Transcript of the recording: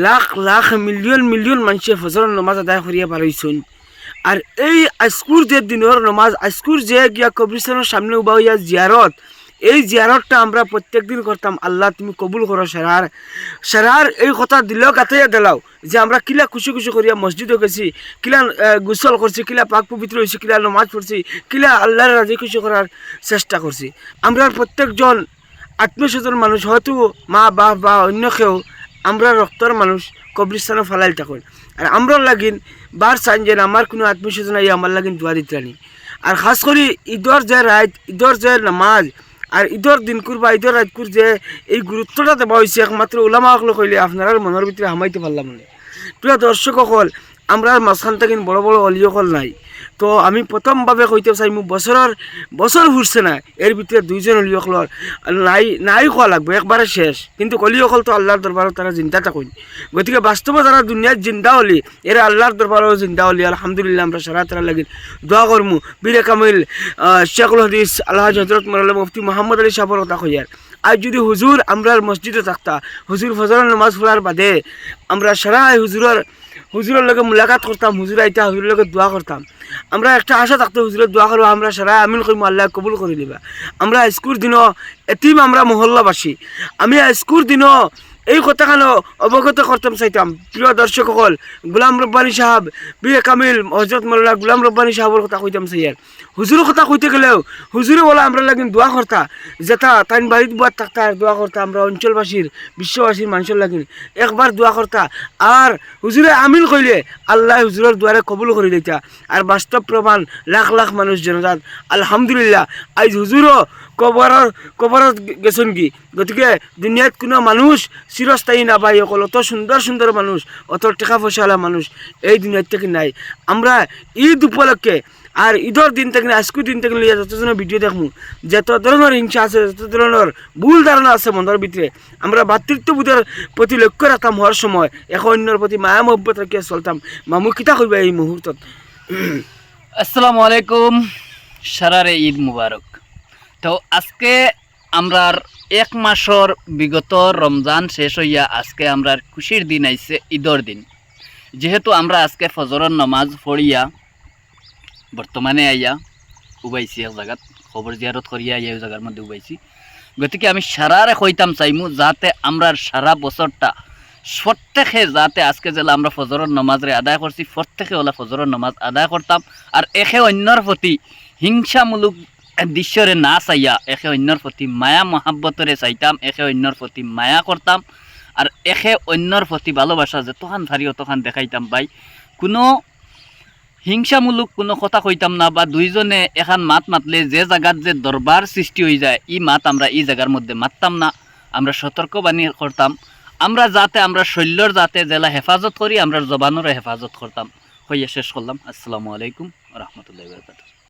Lakh lakh million million মানুষে ফজরের নমাজ আদায় করিয়া পারইছুন। আর এই আজকুর যে দিনের নমাজ, আজকুর যে গিয়া কবরিস্তানের সামনে উবা হইয়া জিয়ারত, এই জিয়ারতটা আমরা প্রত্যেক দিন করতাম। আল্লাহ তুমি কবুল করো সারার সারার এই কথা দিলেও কাটাইয়া দিলাও যে আমরা কিলা খুশি খুশি করিয়া মসজিদে গেছি, কিলা গোসল করছি, কিলা পাক পবিত্র হয়েছি, কিলা নমাজ পড়ছি, কিলা আল্লাহর রাজি খুশি করার চেষ্টা করছি। আমরা প্রত্যেকজন আত্মীয়স্বজন মানুষ, হয়তো মা বাপ বা অন্য কেউ, আমরা রক্তর মানুষ কবরিস্তানে ফালাইল থাকুন। আর আমরা লাগিন বার চান যে আমার কোনো আত্মীয়স্বজন আই আমার লাগিন দোয়া দিতানি। আর খাস করে ঈদর যে রাত, ঈদর যে নামাজ, আর ঈদর দিনকুর বা ঈদর রাতকুর যে এই গুরুত্বটা দেওয়া হয়েছে, একমাত্র ওলামা হকলে কইলে আপনারা মনের ভিতরে হামাইতে পারলাম না। প্রিয় দর্শক সকল, আমরা মাঝখান থেকে বড় বড় অলিয়কল নাই। তো আমি প্রথমভাবে কইতে চাই, মোক বছর ঘুরছে না, এর ভিতরে দুইজন অলিয়কলর নাই নাই খোয়া লাগবে, একবারে শেষ। কিন্তু অলিয়কল তো আল্লাহর দরবারও তারা জিন্দা থাকুন। গতিকে বাস্তবে তারা দুনিয়ার জিন্দা হলি, এরা আল্লাহর দরবারও জিন্দা হলি। আলহামদুলিল্লাহ আমরা সারা তারা লাগি দোয়া করমু। বীরে কামিল শেখুল হাদিস আল্লাহ হজরত মৌলানা মুফতি মোহাম্মদ আলী সাহেবের কথা কইয়ার, আর যদি হুজুর আমরা মসজিদে থাকতা, হুজুর ফজরের নামাজ পড়ার বাদে আমরা সারা হুজুরের লগে মুলাকাত করতাম, হুজুর আইতা হুজুরের লগে দোয়া করতাম। আমরা একটা আশা থাকতো হুজুরের দোয়া করবো, আমরা সারা আমিন করবো, আল্লাহ কবুল করে দিবা। আমরা স্কুল দিনও এতিম, আমরা মহল্লাবাসী, আমি স্কুল দিনও এই কথাখানো অবগত করতাম চাইতাম। প্রিয় দর্শক সকল, গোলাম রব্বানী সাহেব, বীরে কামিল হজরত মৌলানা গোলাম রব্বানী সাহেবের কথা কইতাম চাইয়ার। হুজুরের কথা কইতে গেলেও হুজুরে বলা আমরা লাগিন দোয়া করতা, যেটা তাই বাড়িতে বুয়ার থাকতা আর দোয়া করতা। আমরা অঞ্চলবাসীর বিশ্ববাসীর মানুষের লাগিন একবার দোয়া করতা, আর হুজুরে আমিন কইলে আল্লাহ হুজুরের দুয়ারে কবুল করে দিতা। আর বাস্তব প্রমাণ লাখ লাখ মানুষ জনজাত আলহামদুলিল্লাহ আজ হুজুরও কবরত গেছেন কি। গতিকে দুনিয়াত কোনো মানুষ চিরস্থায়ী না পাই, অকল অত সুন্দর সুন্দর মানুষ, অত টাকা পয়সাওয়ালা মানুষ এই দুনিয়ার থেকে নাই। আমরা ঈদ উপলক্ষে আর ঈদের দিন থেকে আজকের দিন থেকে লিয়ে যতজনের ভিডিও দেখবো, যত ধরনের হিংসা আছে, যত ধরনের ভুল ধারণা আছে মনের ভিতরে, আমরা ভাতৃত্ববোধের প্রতি লক্ষ্য রাখতাম হওয়ার সময়, এখন অন্যর প্রতি মায়া মহব্বত রাখিয়া চলতাম। মামু কিতা কইবা এই মুহূর্তত? আসসালামু আলাইকুম, সারারে ঈদ মুবারক। তো আজকে আমরার এক মাসর বিগত রমজান শেষ হইয়া আজকে আমরার খুশির দিন আইছে, ঈদর দিন। যেহেতু আমরা আজকে ফজরের নামাজ পড়িয়া বর্তমানে আইয়া উবাইছি এক জায়গাত, খবর জিয়ারত করিয়া আইয়া ওই জায়গার মধ্যে উবাইছি। গতিকে আমি সারারে কইতাম চাইমু যাতে আমরার সারা বছরটা প্রত্যেকে যাতে আজকে যেলা আমরা ফজরের নামাজরে আদায় করছি, প্রত্যেকে ওলা ফজরের নামাজ আদায় করতাম। আর একে অন্যর প্রতি হিংসামূলক দৃশ্যরে না চাইয়া একে অন্যর প্রতি মায়া মহাব্বতরে চাইতাম, একে অন্যর প্রতি মায়া করতাম, আর একে অন্যর প্রতি ভালোবাসা যে তখন ভারী অতখান দেখাইতাম। ভাই কোনো হিংসামূলক কোনো কথা কইতাম না, বা দুইজনে এখান মাত মাতলে যে জায়গার যে দরবার সৃষ্টি হয়ে যায়, ই মাত আমরা এই জায়গার মধ্যে মাততাম না। আমরা সতর্কবাণী করতাম, আমরা যাতে আমরা শৈল্যর যাতে জেলা হেফাজত করি, আমরা জবানেরও হেফাজত করতাম। হইয়া শেষ করলাম। আসসালামু আলাইকুম রহমতুল্লাহি ওয়া বারাকাতুহু।